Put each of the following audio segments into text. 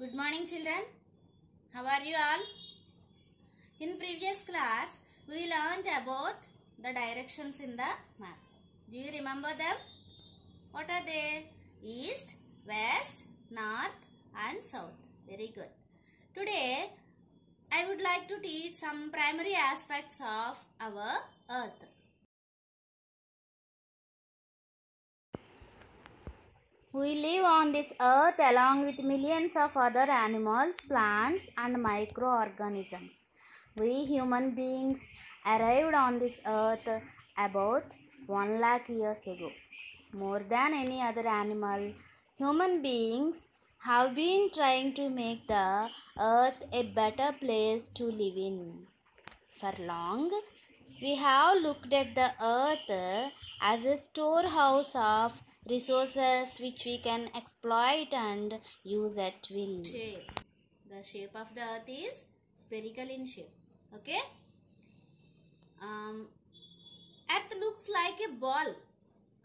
Good morning children. How are you all? In previous class, we learned about the directions in the map. Do you remember them? What are they? East, west, north and south. Very good. Today, I would like to teach some primary aspects of our earth. We live on this earth along with millions of other animals, plants and microorganisms. We human beings arrived on this earth about 1 lakh years ago. More than any other animal, human beings have been trying to make the earth a better place to live in. For long, we have looked at the earth as a storehouse of resources which we can exploit and use at will. Shape. The shape of the earth is spherical in shape. Okay. Earth looks like a ball.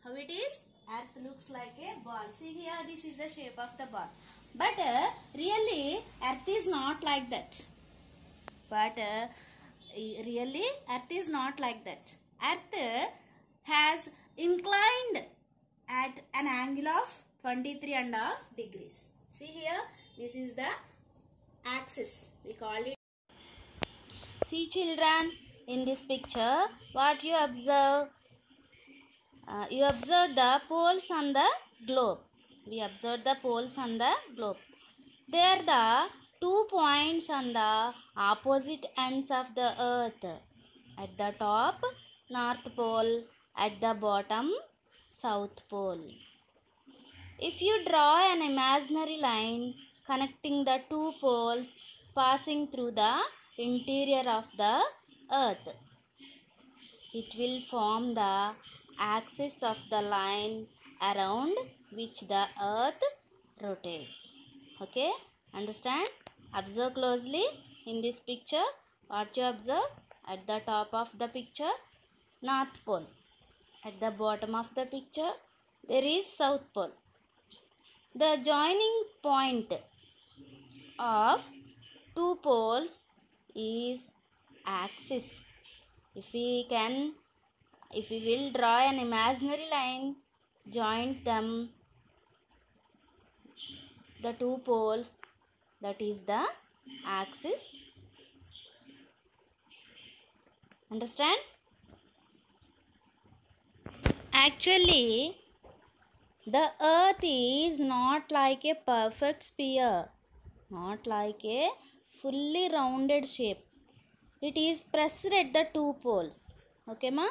How it is? Earth looks like a ball. See here, this is the shape of the ball. But really, earth is not like that. Really, earth is not like that. Earth has inclined at an angle of 23.5 degrees. See here, this is the axis. We call it. See children, in this picture, what you observe? You observe the poles on the globe. We observe the poles on the globe. They are the 2 points on the opposite ends of the earth. At the top, North Pole. At the bottom, South Pole. If you draw an imaginary line connecting the 2 poles passing through the interior of the earth, it will form the axis of the line around which the earth rotates. Okay, understand? Observe closely in this picture. What you observe? At the top of the picture, North Pole. At the bottom of the picture, there is South Pole. The joining point of 2 poles is axis. If we will draw an imaginary line, join them, the 2 poles, that is the axis. Understand? Actually, the earth is not like a perfect sphere, not like a fully rounded shape. It is pressed at the 2 poles. Okay, ma?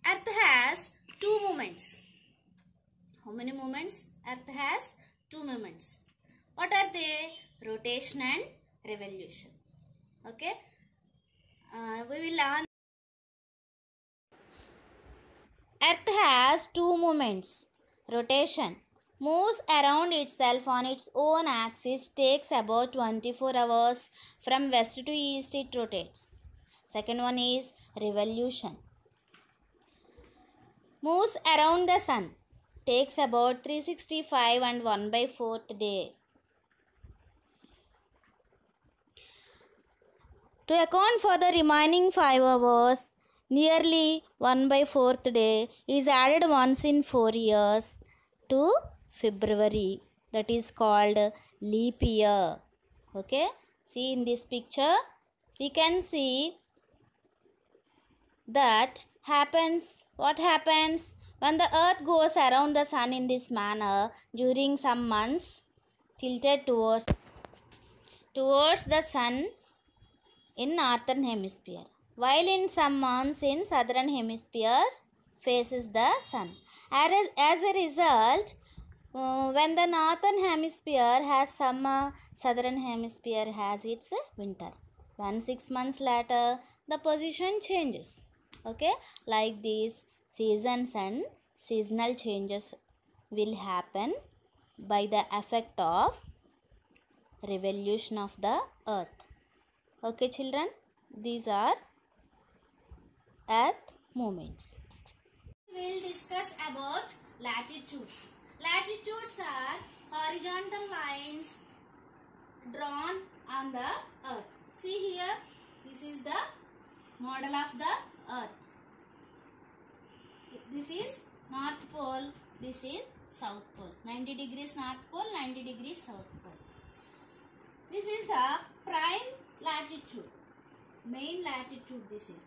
Earth has 2 movements. How many movements? Earth has 2 movements. What are they? Rotation and revolution. Okay. We will learn. Earth has 2 movements. Rotation. Moves around itself on its own axis, takes about 24 hours. From west to east it rotates. Second one is revolution. Moves around the sun. Takes about 365 and 1/4 day. To account for the remaining 5 hours, nearly 1/4 day is added once in 4 years to February. That is called leap year. Okay. See in this picture, we can see that happens. What happens when the earth goes around the sun in this manner during some months, tilted towards the sun in northern hemisphere, while in some months in southern hemisphere faces the sun. As a result, when the northern hemisphere has summer, southern hemisphere has its winter. 6 months later, the position changes. Okay, like these seasons and seasonal changes will happen by the effect of revolution of the earth. Okay children, these are earth movements. We will discuss about latitudes. Latitudes are horizontal lines drawn on the earth. See here, this is the model of the earth. This is North Pole, this is South Pole. 90 degrees North Pole, 90 degrees South Pole. This is the prime latitude, main latitude this is.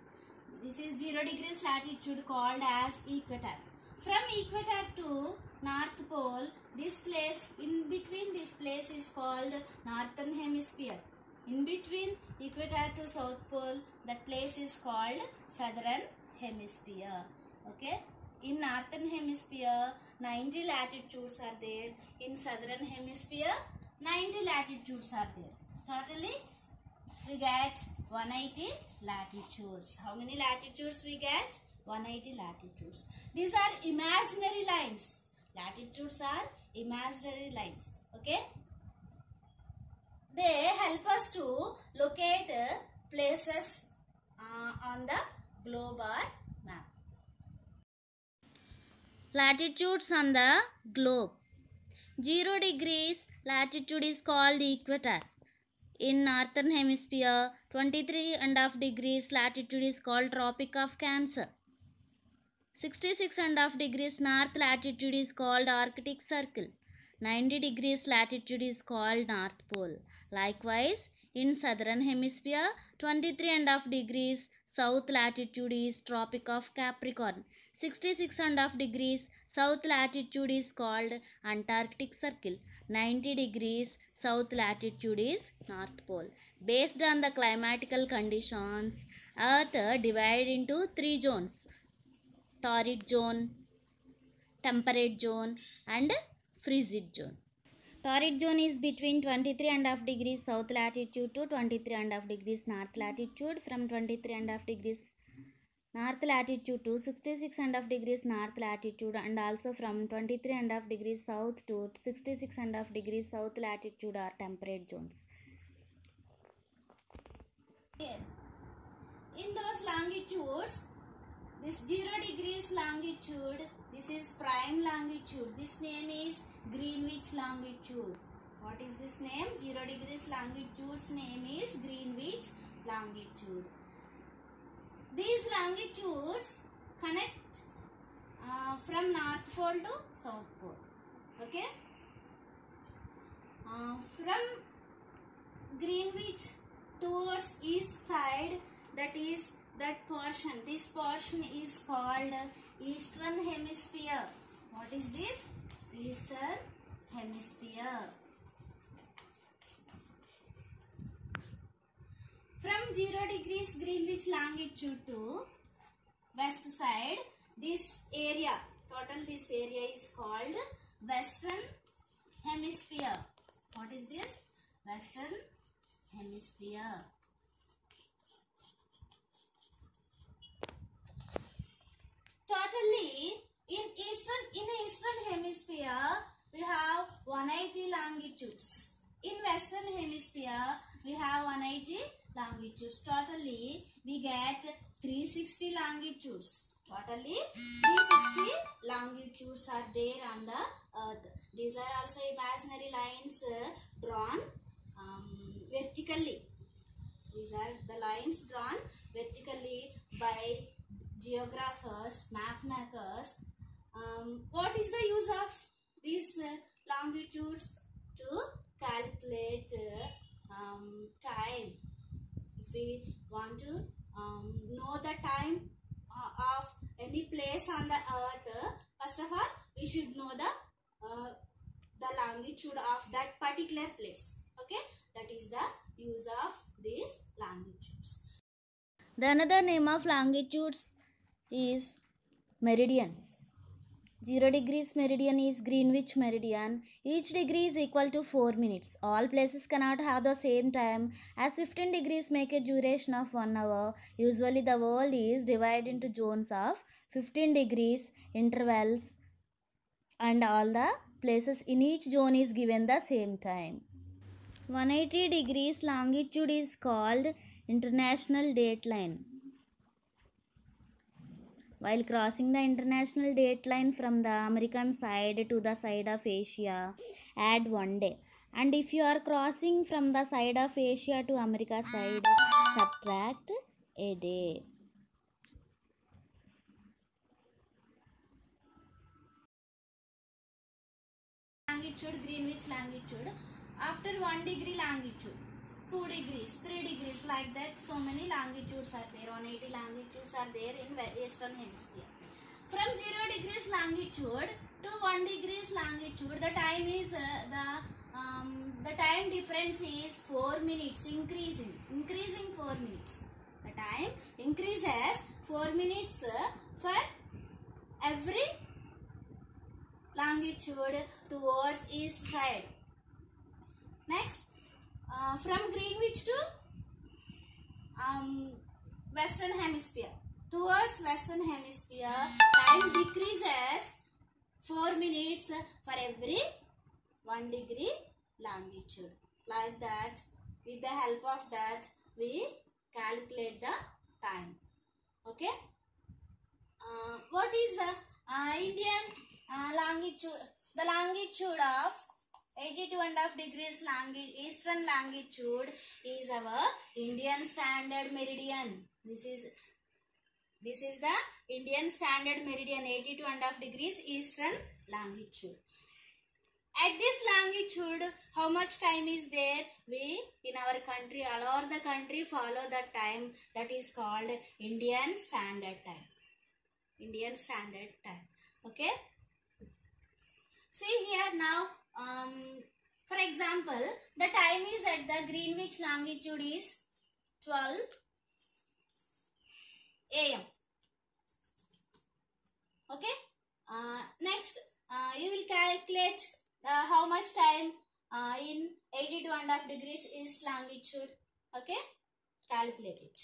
This is 0 degrees latitude called as equator. From equator to North Pole, this place, in between this place is called Northern Hemisphere. In between equator to South Pole, that place is called Southern Hemisphere. Okay. In Northern Hemisphere, 90 latitudes are there. In Southern Hemisphere, 90 latitudes are there. Totally, we get 180 latitudes. How many latitudes we get? 180 latitudes. These are imaginary lines. Latitudes are imaginary lines. Okay. They help us to locate places on the globe or map. Latitudes on the globe. 0 degrees latitude is called equator. In Northern Hemisphere, 23.5 degrees latitude is called Tropic of Cancer. 66.5 degrees north latitude is called Arctic Circle. 90 degrees latitude is called North Pole. Likewise, in Southern Hemisphere, 23.5 degrees south latitude is Tropic of Capricorn. 66.5 degrees south latitude is called Antarctic Circle. 90 degrees south latitude is North Pole. Based on the climatical conditions, Earth divided into 3 zones: torrid zone, temperate zone and frigid zone. Torrid zone is between 23.5 degrees south latitude to 23.5 degrees north latitude. From 23.5 degrees north latitude to 66.5 degrees north latitude, and also from 23.5 degrees south to 66.5 degrees south latitude are temperate zones. In those longitudes, this 0 degrees longitude, this is prime longitude. This name is Greenwich longitude. What is this name? 0 degrees longitude's name is Greenwich longitude. These longitudes connect from North Pole to South Pole. Okay. From Greenwich towards east side, that portion, this portion is called Eastern Hemisphere. What is this? Eastern Hemisphere. From 0 degrees Greenwich longitude to west side, this area, total this area is called Western Hemisphere. What is this? Western Hemisphere. Totally, in Eastern Hemisphere, we have 180 longitudes. In Western Hemisphere, we have 180 longitudes. Totally, we get 360 longitudes. Totally, 360 longitudes are there on the earth. These are also imaginary lines drawn vertically. These are the lines drawn vertically by geographers, map makers. What is the use of these longitudes? To calculate time. If we want to know the time of any place on the earth, first of all we should know the longitude of that particular place. Okay, that is the use of these longitudes. The another name of longitudes is meridians. 0 degrees meridian is Greenwich meridian. Each degree is equal to 4 minutes. All places cannot have the same time, as 15 degrees make a duration of 1 hour. Usually the world is divided into zones of 15 degrees intervals, and all the places in each zone is given the same time. 180 degrees longitude is called International Dateline. While crossing the international date line from the American side to the side of Asia, add 1 day. And if you are crossing from the side of Asia to America side, subtract a day. Longitude, Greenwich longitude. After 1 degree longitude, 2 degrees, 3 degrees, like that, so many longitudes are there. 180 longitudes are there in Eastern Hemisphere. From 0 degrees longitude to 1 degrees longitude, the time is the time difference is 4 minutes, increasing 4 minutes. The time increases 4 minutes for every longitude towards east side. Next, from Greenwich to Western Hemisphere. Towards Western Hemisphere, time decreases 4 minutes for every 1 degree longitude. Like that, with the help of that, we calculate the time. Okay. What is the Indian longitude? The longitude of 82.5 degrees eastern longitude is our Indian Standard Meridian. This is the Indian Standard Meridian, 82.5 degrees eastern longitude. At this longitude, how much time is there? We in our country, all over the country, follow the time that is called Indian Standard Time. Indian Standard Time. Okay. See here now. For example, the time is at the Greenwich longitude is 12 AM. Okay. Next, you will calculate how much time in 82.5 degrees east longitude. Okay. Calculate it.